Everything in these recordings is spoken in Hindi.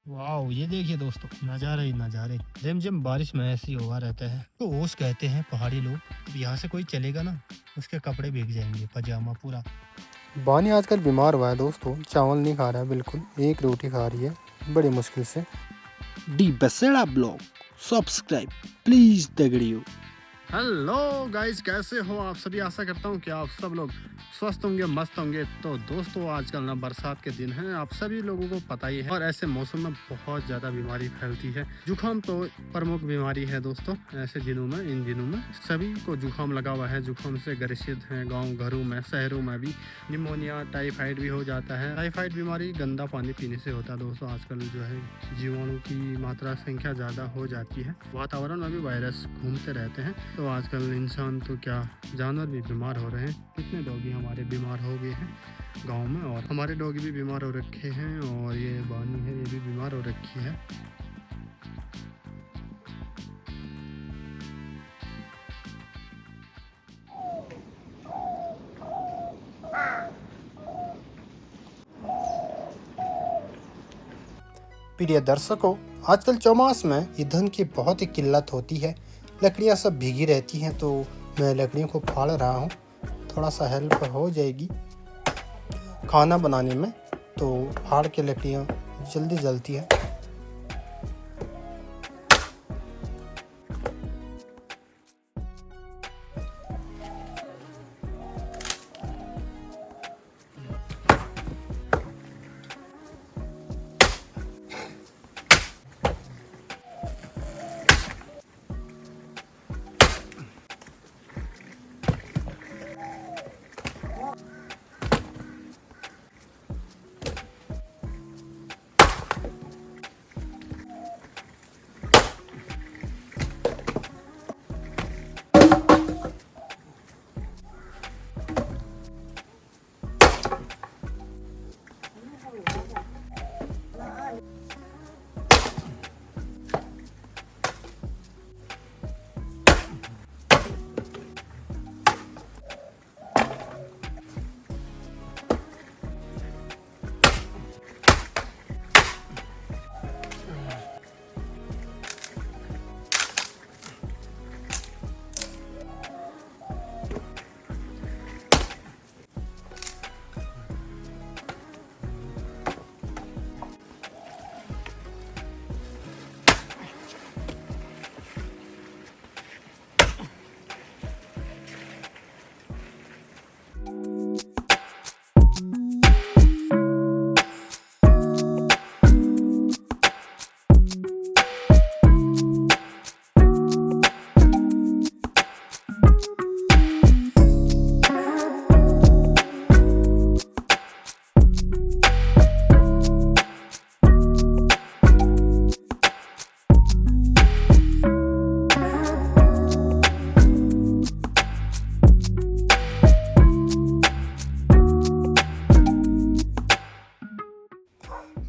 वाह, ये देखिए दोस्तों, नज़ारे ही नज़ारे। रिमझिम बारिश में ऐसे ही हुआ रहता है तो ओस कहते हैं पहाड़ी लोग। अब यहाँ से कोई चलेगा ना, उसके कपड़े भीग जाएंगे, पजामा पूरा। बानी आजकल बीमार हुआ है दोस्तों, चावल नहीं खा रहा है बिल्कुल, एक रोटी खा रही है बड़ी मुश्किल से। D Baseda blog subscribe please दगड़ियों। हेलो गाइस, कैसे हो आप सभी। आशा करता हूँ कि आप सब लोग स्वस्थ होंगे, मस्त होंगे। तो दोस्तों, आजकल ना बरसात के दिन हैं, आप सभी लोगों को पता ही है। और ऐसे मौसम में बहुत ज़्यादा बीमारी फैलती है। जुकाम तो प्रमुख बीमारी है दोस्तों। ऐसे दिनों में, इन दिनों में सभी को जुकाम लगा हुआ है। जुकाम से ग्रसित हैं गाँव घरों में, शहरों में भी। निमोनिया, टाइफाइड भी हो जाता है। टाइफाइड बीमारी गंदा पानी पीने से होता है दोस्तों। आजकल जो है जीवाणु की मात्रा संख्या ज़्यादा हो जाती है। वातावरण में भी वायरस घूमते रहते हैं। तो आजकल इंसान तो क्या, जानवर भी बीमार हो रहे हैं। कितने डॉगी हमारे बीमार हो गए हैं गांव में, और हमारे डॉगी भी बीमार हो रखे हैं। और ये बानी है, ये भी बीमार हो रखी है। प्रिय दर्शकों, आजकल चौमास में ईंधन की बहुत ही किल्लत होती है। लकड़ियाँ सब भीगी रहती हैं तो मैं लकड़ियों को फाड़ रहा हूँ, थोड़ा सा हेल्प हो जाएगी खाना बनाने में। तो फाड़ के लकड़ियाँ जल्दी जलती हैं।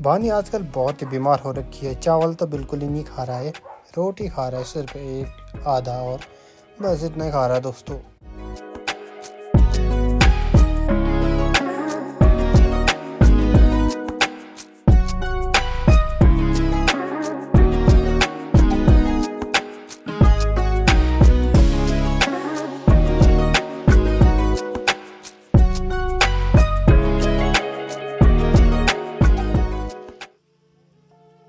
बानी आजकल बहुत ही बीमार हो रखी है। चावल तो बिल्कुल ही नहीं खा रहा है, रोटी खा रहा है सिर्फ एक आधा, और बस इतना ही खा रहा है दोस्तों।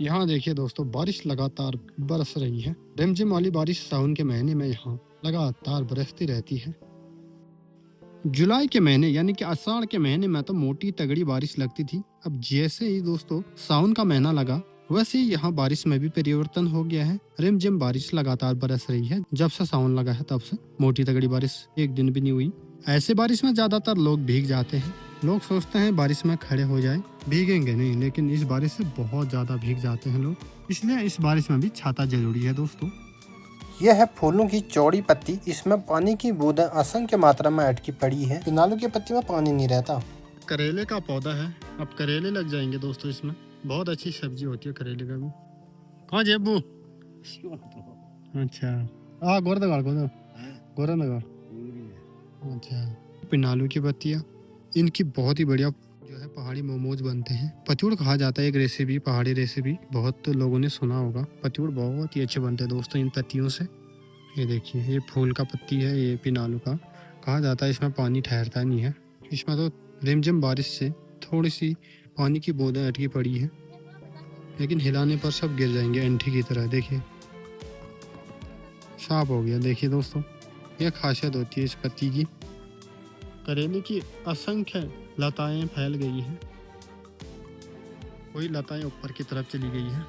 यहाँ देखिए दोस्तों, बारिश लगातार बरस रही है। रिमझिम वाली बारिश सावन के महीने में यहाँ लगातार बरसती रहती है। जुलाई के महीने यानी कि आषाढ़ के महीने में तो मोटी तगड़ी बारिश लगती थी। अब जैसे ही दोस्तों सावन का महीना लगा, वैसे ही यहाँ बारिश में भी परिवर्तन हो गया है। रिमझिम बारिश लगातार बरस रही है। जब से सावन लगा है तब से मोटी तगड़ी बारिश एक दिन भी नहीं हुई। ऐसे बारिश में ज्यादातर लोग भीग जाते हैं। लोग सोचते हैं बारिश में खड़े हो जाए, भीगेंगे नहीं, लेकिन इस बारिश से बहुत ज्यादा भीग जाते हैं लोग। इसलिए इस बारिश में भी छाता जरूरी है दोस्तों। यह है फूलों की चौड़ी पत्ती, इसमें पानी की बूंदें असंख्य मात्रा में अटकी पड़ी है। पिनालू की पत्ती में पानी नहीं रहता। करेले का पौधा है, अब करेले लग जाएंगे दोस्तों। इसमें बहुत अच्छी सब्जी होती है करेले का भी। कहाँ जेबू? अच्छा, गोरदगाड़ गोरदगाड़। अच्छा, पिनालू की पत्तियाँ, इनकी बहुत ही बढ़िया जो है पहाड़ी मोमोज बनते हैं। पचूड़ कहा जाता है एक रेसिपी, पहाड़ी रेसिपी, बहुत लोगों ने सुना होगा। पचूड़ बहुत ही अच्छे बनते हैं दोस्तों इन पत्तियों से। ये देखिए, ये फूल का पत्ती है, ये पिनालू का। कहा जाता है इसमें पानी ठहरता नहीं है। इसमें तो रिमझिम बारिश से थोड़ी सी पानी की बूंदें अटकी पड़ी है, लेकिन हिलाने पर सब गिर जाएंगे एंठी की तरह। देखिए साफ हो गया। देखिए दोस्तों, यह खासियत होती है इस पत्ती की। करेले की असंख्य लताएं फैल गई हैं, कोई लताएं ऊपर की तरफ चली गई हैं।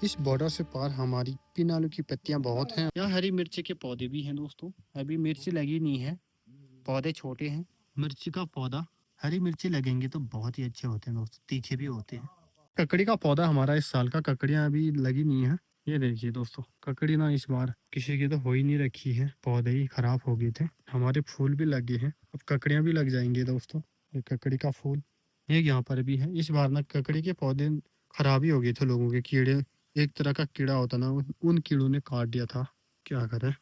इस बॉर्डर से पार हमारी पिनालू की पत्तियां बहुत हैं। यहाँ हरी मिर्ची के पौधे भी हैं दोस्तों। अभी मिर्ची लगी नहीं है, पौधे छोटे हैं। मिर्ची का पौधा, हरी मिर्ची लगेंगे तो बहुत ही अच्छे होते हैं दोस्तों, तीखे भी होते हैं। ककड़ी का पौधा हमारा इस साल का, ककड़ियां अभी लगी नहीं है। ये देखिए दोस्तों, ककड़ी ना इस बार किसी की तो हो ही नहीं रखी है, पौधे ही खराब हो गए थे। हमारे फूल भी लगे हैं, अब ककड़ियां भी लग जाएंगे दोस्तों। ये ककड़ी का फूल, ये यहाँ पर भी है। इस बार ना ककड़ी के पौधे खराब ही हो गए थे, लोगों के कीड़े, एक तरह का कीड़ा होता ना, उन कीड़ों ने काट दिया था। क्या करें।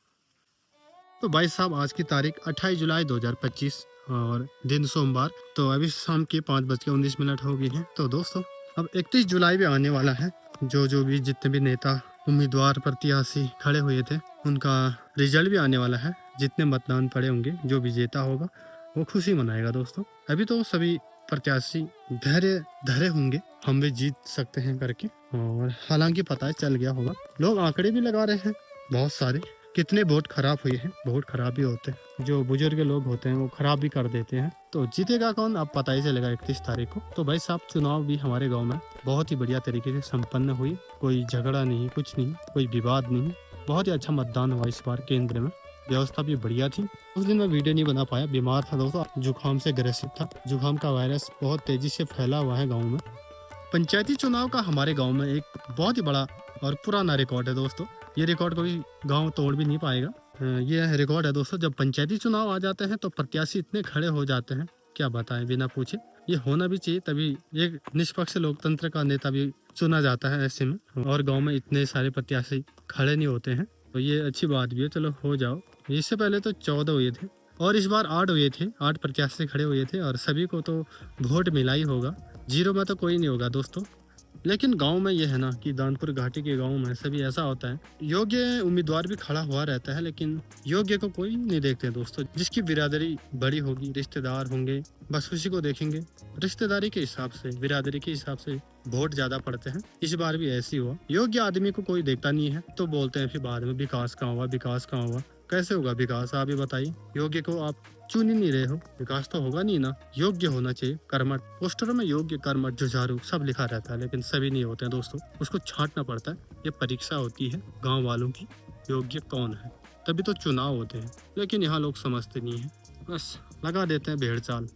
तो भाई साहब, आज की तारीख 28 जुलाई 2025 और दिन सोमवार। तो अभी शाम के 5:19 हो गई है। तो दोस्तों, अब 31 जुलाई भी आने वाला है। जो भी जितने भी नेता, उम्मीदवार, प्रत्याशी खड़े हुए थे, उनका रिजल्ट भी आने वाला है। जितने मतदान पड़े होंगे, जो विजेता होगा वो खुशी मनाएगा दोस्तों। अभी तो सभी प्रत्याशी धैर्य धरे होंगे, हम भी जीत सकते हैं करके। और हालांकि पता है चल गया होगा, लोग आंकड़े भी लगा रहे हैं बहुत सारे, कितने वोट खराब हुए हैं। वोट खराब भी होते हैं, जो बुजुर्ग लोग होते हैं वो खराब भी कर देते हैं। तो जीतेगा कौन, अब पता ही चलेगा 31 तारीख को। तो भाई साहब, चुनाव भी हमारे गांव में बहुत ही बढ़िया तरीके से संपन्न हुई। कोई झगड़ा नहीं, कुछ नहीं, कोई विवाद नहीं। बहुत ही अच्छा मतदान हुआ इस बार। केंद्र में व्यवस्था भी बढ़िया थी। उस दिन मैं वीडियो नहीं बना पाया, बीमार था दोस्तों, जुकाम से ग्रसित था। जुकाम का वायरस बहुत तेजी से फैला हुआ है गाँव में। पंचायती चुनाव का हमारे गाँव में एक बहुत ही बड़ा और पुराना रिकॉर्ड है दोस्तों। ये रिकॉर्ड कोई गांव तोड़ भी नहीं पाएगा। ये रिकॉर्ड है दोस्तों, जब पंचायती चुनाव आ जाते हैं तो प्रत्याशी इतने खड़े हो जाते हैं, क्या बताएं बिना पूछे। ये होना भी चाहिए, तभी एक निष्पक्ष लोकतंत्र का नेता भी चुना जाता है ऐसे में। और गांव में इतने सारे प्रत्याशी खड़े नहीं होते हैं, तो ये अच्छी बात भी है। चलो हो जाओ। इससे पहले तो 14 हुए थे और इस बार 8 हुए थे। 8 प्रत्याशी खड़े हुए थे और सभी को तो वोट मिला ही होगा। 0 में तो कोई नहीं होगा दोस्तों। लेकिन गांव में ये है ना कि दानपुर घाटी के गांव में सभी ऐसा होता है, योग्य उम्मीदवार भी खड़ा हुआ रहता है, लेकिन योग्य को कोई नहीं देखते दोस्तों। जिसकी बिरादरी बड़ी होगी, रिश्तेदार होंगे, बस उसी को देखेंगे। रिश्तेदारी के हिसाब से, बिरादरी के हिसाब से वोट ज्यादा पड़ते हैं। इस बार भी ऐसी हुआ, योग्य आदमी को कोई देखता नहीं है, तो बोलते हैं फिर बाद में विकास कहाँ हुआ, विकास कहाँ हुआ। कैसे होगा विकास, आप ही बताइए। योग्य को आप चुन ही नहीं रहे हो, विकास तो होगा नहीं ना। योग्य होना चाहिए, कर्मठ। पोस्टरों में योग्य, कर्मठ, जुझारू सब लिखा रहता है, लेकिन सभी नहीं होते हैं दोस्तों। उसको छांटना पड़ता है। ये परीक्षा होती है गांव वालों की, योग्य कौन है, तभी तो चुनाव होते हैं। लेकिन यहाँ लोग समझते नहीं है, बस लगा देते हैं भेड़ चाल।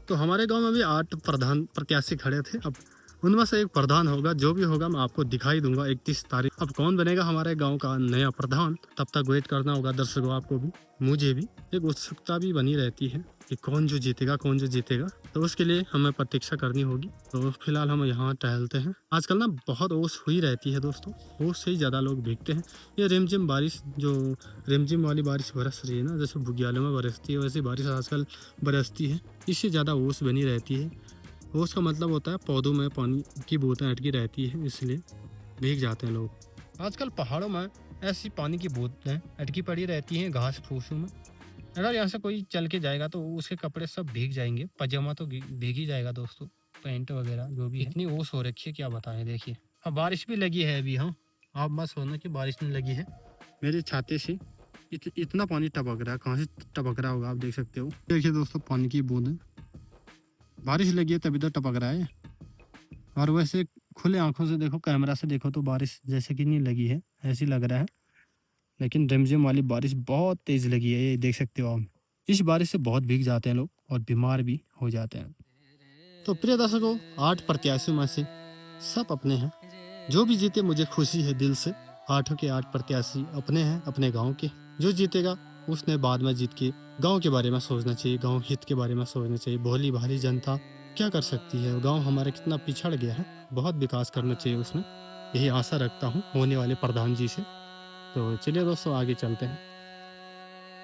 तो हमारे गाँव में भी 8 प्रधान प्रत्याशी खड़े थे। अब उनमें से एक प्रधान होगा, जो भी होगा मैं आपको दिखाई दूंगा 31 तारीख। अब कौन बनेगा हमारे गांव का नया प्रधान, तब तक वेट करना होगा दर्शकों, आपको भी, मुझे भी। एक उत्सुकता भी बनी रहती है कि कौन जो जीतेगा, कौन जो जीतेगा। तो उसके लिए हमें प्रतीक्षा करनी होगी। तो फिलहाल हम यहाँ टहलते हैं। आजकल ना बहुत ओस हुई रहती है दोस्तों, ओस से ही ज़्यादा लोग भीगते हैं। ये रिमझिम बारिश, जो रिमझिम वाली बारिश बरस रही है ना, जैसे बुग्यालों में बरसती है, वैसी बारिश आजकल बरसती है। इससे ज़्यादा ओस बनी रहती है। ओस का मतलब होता है पौधों में पानी की बूंदें अटकी रहती है, इसलिए भीग जाते हैं लोग। आजकल पहाड़ों में ऐसी पानी की बूंदें अटकी पड़ी रहती हैं घास फूसों में। अगर यहाँ से कोई चल के जाएगा तो उसके कपड़े सब भीग जाएंगे, पजामा तो भीग ही जाएगा दोस्तों, पैंट वगैरह जो भी है। इतनी ओस हो रखी है, क्या बताएं। देखिए, हाँ बारिश भी लगी है अभी। हाँ, आप मत सोचना कि बारिश नहीं लगी है। मेरे छाते से इतना पानी टपक रहा है, कहाँ से टपक रहा होगा आप देख सकते हो। देखिए दोस्तों, पानी की बूंदें, बारिश लगी है तभी तो टपक रहा है। और वैसे खुले आंखों से देखो, कैमरा से देखो तो बारिश जैसे कि नहीं लगी है, ऐसी लग रहा है। लेकिन रिमझिम वाली बारिश बहुत तेज लगी है, ये देख सकते हो आप। इस बारिश से बहुत भीग जाते हैं लोग और बीमार भी हो जाते हैं। तो प्रिय दर्शकों, 8 प्रत्याशियों में से सब अपने हैं। जो भी जीते मुझे खुशी है दिल से। 8 के 8 प्रत्याशी अपने हैं, अपने गाँव के। जो जीतेगा उसने बाद में जीत के गांव के बारे में सोचना चाहिए, गांव हित के बारे में सोचना चाहिए। भोली भाली जनता क्या कर सकती है, गांव हमारा कितना पिछड़ गया है, बहुत विकास करना चाहिए उसमें। यही आशा रखता हूं होने वाले प्रधान जी से। तो चलिए दोस्तों, आगे चलते हैं।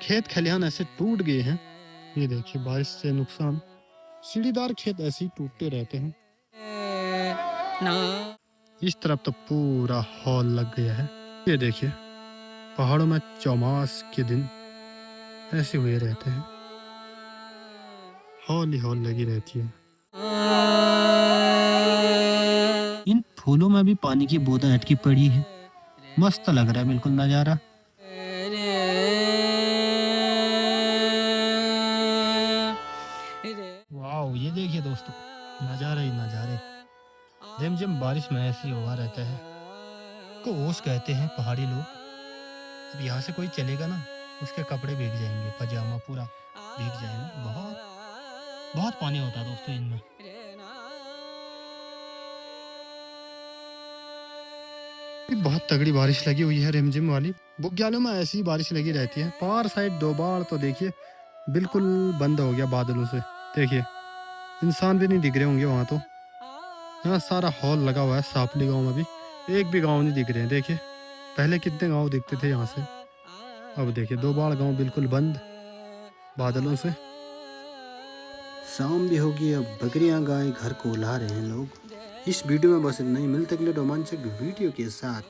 खेत खलिहान ऐसे टूट गए हैं, ये देखिए बारिश से नुकसान। सीढ़ीदार खेत ऐसे ही टूटते रहते हैं। इस तरफ तो पूरा हॉल लग गया है। ये देखिए, पहाड़ों में चौमास के दिन ऐसे हुए रहते हैं, हॉल ही हॉल लगी रहती है। इन फूलों में भी पानी की बूंद अटकी पड़ी है। मस्त लग रहा है बिल्कुल नज़ारा। वाओ, ये देखिए दोस्तों, नज़ारे ही नज़ारे। रिमझिम बारिश में ऐसे ही हुआ रहता है। को ओस कहते हैं पहाड़ी लोग। अब यहाँ से कोई चलेगा ना, उसके कपड़े भीग जाएंगे, पजामा पूरा भीग जाएगा। बहुत बहुत पानी होता है दोस्तों इनमें। बहुत तगड़ी बारिश लगी हुई है, रिमझिम वाली। बुग्यालों में ऐसी बारिश लगी रहती है। पार साइड दो बार तो देखिए बिल्कुल बंद हो गया बादलों से। देखिए, इंसान भी नहीं दिख रहे होंगे वहाँ तो। यहाँ सारा हॉल लगा हुआ है। सापली गांव में भी एक भी गांव नहीं दिख रहे हैं। देखिए, पहले कितने गांव दिखते थे यहाँ से। अब देखिए, दो बार गांव बिल्कुल बंद बादलों से। शाम भी होगी, अब बकरियां गाय घर को ला रहे हैं लोग। इस वीडियो में बस इतना ही। मिलते अगले रोमांचक वीडियो के साथ।